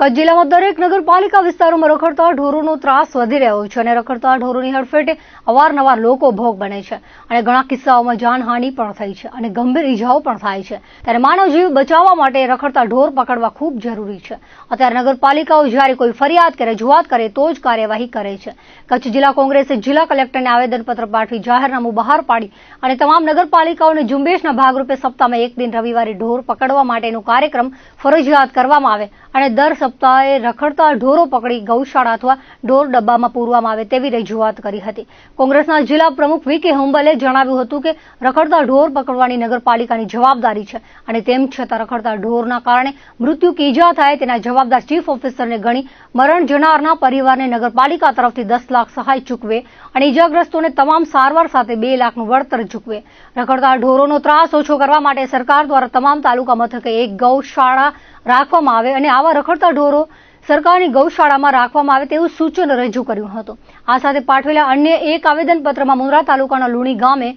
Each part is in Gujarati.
કચ્છ જિલ્લામાં દરેક નગરપાલિકા વિસ્તારોમાં રખડતા ઢોરોનો ત્રાસ વધી રહ્યો છે અને રખડતા ઢોરોની હડફેટે અવારનવાર લોકો ભોગ બને છે અને ઘણા કિસ્સાઓમાં જાનહાનિ પણ થઈ છે અને ગંભીર ઈજાઓ પણ થાય છે। ત્યારે માનવ જીવ બચાવવા માટે રખડતા ઢોર પકડવા ખૂબ જરૂરી છે। અત્યારે નગરપાલિકાઓ જ્યારે કોઈ ફરિયાદ કે રજૂઆત કરે તો જ કાર્યવાહી કરે છે। કચ્છ જિલ્લા કોંગ્રેસે જિલ્લા કલેક્ટરને આવેદનપત્ર પાઠવી જાહેરનામું બહાર પાડી અને તમામ નગરપાલિકાઓને ઝુંબેશના ભાગરૂપે સપ્તાહમાં એક દિન રવિવારે ઢોર પકડવા માટેનો કાર્યક્રમ ફરજિયાત કરવામાં આવે અને દર સપ્તાહે રખડતા ઢોરો પકડી ગૌશાળા અથવા ઢોર ડબ્બામાં પૂરવામાં આવે તેવી રજૂઆત કરી હતી। કોંગ્રેસના જિલ્લા પ્રમુખ વી.કે. હુંબલે જણાવ્યું હતું કે રખડતા ઢોર પકડવાની નગરપાલિકાની જવાબદારી છે અને તેમ છતાં રખડતા ઢોરના કારણે મૃત્યુ કે ઈજા થાય તેના જવાબદાર ચીફ ઓફિસરને ગણી મરણ જનારના પરિવારને નગરપાલિકા તરફથી 10 લાખ સહાય ચૂકવે અને ઈજાગ્રસ્તોને તમામ સારવાર સાથે 2 લાખનું વળતર ચૂકવે। રખડતા ઢોરોનો ત્રાસ ઓછો કરવા માટે સરકાર દ્વારા તમામ તાલુકા મથકે એક ગૌશાળા રાખવામાં આવે અને આવા રખડતા ઢોરો સરકારની ગૌશાળામાં રાખવામાં આવે તેવું સૂચન રજૂ કર્યું હતું। આ સાથે પાઠવેલા અન્ય એક આવેદનપત્રમાં મુંદ્રા તાલુકાના લુણી ગામે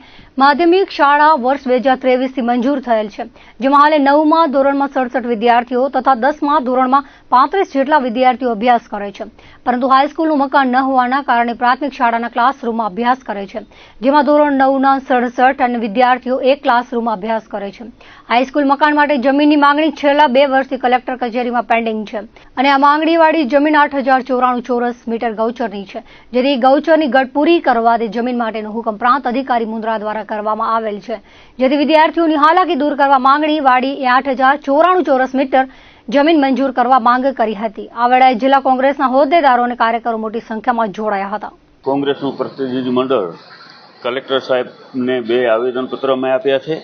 માધ્યમિક શાળા વર્ષ 2023થી મંજૂર થયેલ છે, જેમાં હાલે 9મા ધોરણમાં 67 વિદ્યાર્થીઓ તથા 10મા ધોરણમાં 35 જેટલા વિદ્યાર્થીઓ અભ્યાસ કરે છે, પરંતુ હાઈસ્કૂલનું મકાન ન હોવાના કારણે પ્રાથમિક શાળાના ક્લાસરૂમમાં અભ્યાસ કરે છે, જેમાં ધોરણ 9ના 67 અને વિદ્યાર્થીઓ એક ક્લાસરૂમમાં અભ્યાસ કરે છે। હાઈસ્કૂલ મકાન માટે જમીનની માંગણી છેલ્લા 2 વર્ષથી કલેક્ટર કચેરીમાં પેન્ડિંગ છે અને આ માંગણીવાળી જમીન 8094 ચોરસ મીટર ગૌચરની છે, જેથી ગૌચરની ગટ પૂરી કરવા તે જમીન માટેનો હુકમ પ્રાંત અધિકારી મુંદ્રા દ્વારા કરવામાં આવેલ છે, જેથી વિદ્યાર્થીઓની હાલાકી દૂર કરવા માંગણીવાળી 8094 ચોરસ મીટર જમીન મંજૂર કરવા માંગ કરી હતી। આ વેળાએ જિલ્લા કોંગ્રેસના હોદ્દેદારો અને કાર્યકરો મોટી સંખ્યામાં જોડાયા હતા। કોંગ્રેસનું પ્રતિનિધિ મંડળ કલેક્ટર સાહેબને 2 આવેદનપત્ર અમે આપ્યા છે,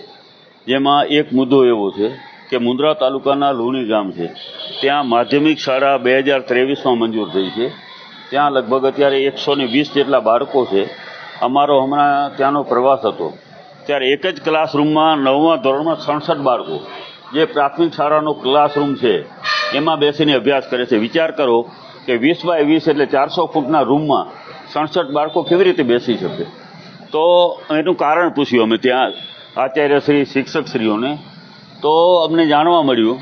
જેમાં એક મુદ્દો એવો છે કે મુંદ્રા તાલુકાના લુણી ગામ છે, ત્યાં માધ્યમિક શાળા 2023માં મંજૂર થઈ છે। ત્યાં લગભગ અત્યારે 120 જેટલા બાળકો છે। અમારો હમણાં ત્યાંનો પ્રવાસ હતો ત્યારે એક જ ક્લાસરૂમમાં 9મા ધોરણમાં 67 બાળકો, જે પ્રાથમિક શાળાનો ક્લાસરૂમ છે એમાં બેસીને અભ્યાસ કરે છે। વિચાર કરો કે 20 બાય 20 એટલે 400 ફૂટના રૂમમાં 67 બાળકો કેવી રીતે બેસી શકે? તો એનું કારણ પૂછ્યું અમે ત્યાં આચાર્યશ્રી શિક્ષકશ્રીઓને, તો અમને જાણવા મળ્યું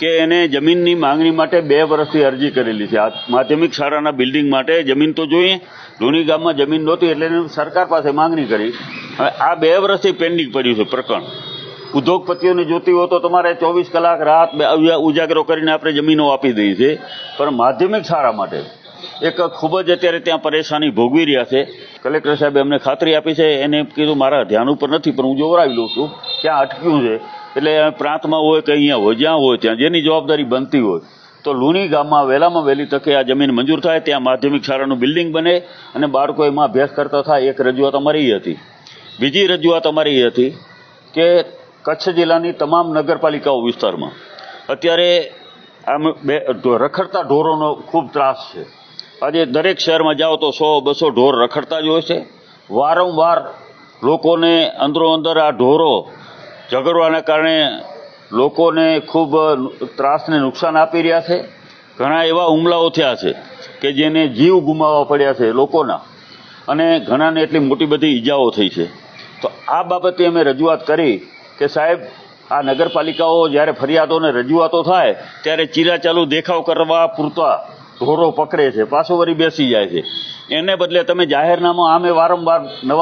કે એને જમીનની માંગણી માટે 2 વર્ષથી અરજી કરેલી છે। આ માધ્યમિક શાળાના બિલ્ડિંગ માટે જમીન તો જોઈએ, લુણી ગામમાં જમીન નહોતી એટલે સરકાર પાસે માંગણી કરી। હવે આ 2 વર્ષથી પેન્ડિંગ પડ્યું છે પ્રકરણ। ઉદ્યોગપતિઓને જોતી હોય તો તમારે 24 કલાક રાત ઉજાગરો કરીને આપણે જમીનો આપી દઈએ છીએ, પણ માધ્યમિક શાળા માટે એક ખૂબ જ અત્યારે ત્યાં પરેશાની ભોગવી રહ્યા છે। કલેક્ટર સાહેબે અમને ખાતરી આપી છે, એને કીધું મારા ધ્યાન ઉપર નથી પણ હું જોવરાવી લઉં છું ક્યાં અટક્યું છે, એટલે પ્રાંતમાં હોય કે અહીંયા હોય જ્યાં હોય ત્યાં જેની જવાબદારી બનતી હોય તો લુણી ગામમાં વહેલામાં વહેલી તકે આ જમીન મંજૂર થાય, ત્યાં માધ્યમિક શાળાનું બિલ્ડિંગ બને અને બાળકો એમાં અભ્યાસ કરતા થાય। એક રજૂઆત અમારી હતી। બીજી રજૂઆત અમારી એ હતી કે કચ્છ જિલ્લાની તમામ નગરપાલિકાઓ વિસ્તારમાં અત્યારે આમ રખડતા ઢોરોનો ખૂબ ત્રાસ છે। આજે દરેક શહેરમાં જાઓ તો 100-200 ઢોર રખડતા જ હોય છે। વારંવાર લોકોને અંદરો અંદર આ ઢોરો ઝઘડવાના કારણે લોકોને ખૂબ ત્રાસને નુકસાન આપી રહ્યા છે। ઘણા એવા હુમલાઓ થયા છે કે જેને જીવ ગુમાવવા પડ્યા છે લોકોના, અને ઘણાને એટલી મોટી બધી ઈજાઓ થઈ છે। તો આ બાબતે અમે રજૂઆત કરી કે સાહેબ, આ નગરપાલિકાઓ જ્યારે ફરિયાદોને રજૂઆતો થાય ત્યારે ચીરાચાલુ દેખાવ કરવા પૂરતા ઢોરો પકડે છે, પાછો વળી બેસી જાય છે। એને બદલે તમે જાહેરનામા આમે વારંવાર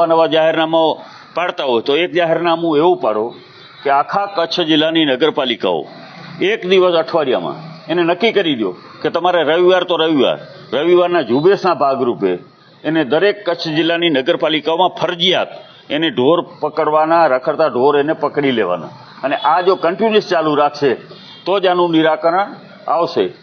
નવા જાહેરનામાઓ પાડતા હોય તો એક જાહેરનામું એવું પાડો કે આખા કચ્છ જિલ્લાની નગરપાલિકાઓ એક દિવસ અઠવાડિયામાં એને નક્કી કરી દો કે તમારે રવિવાર તો રવિવારના ઝુંબેશના ભાગરૂપે એને દરેક કચ્છ જિલ્લાની નગરપાલિકાઓમાં ફરજિયાત એને ઢોર પકડવાના, રખડતા ઢોર એને પકડી લેવાના, અને આ જો કન્ટિન્યુઅસ ચાલુ રાખશે તો જ આનું નિરાકરણ આવશે।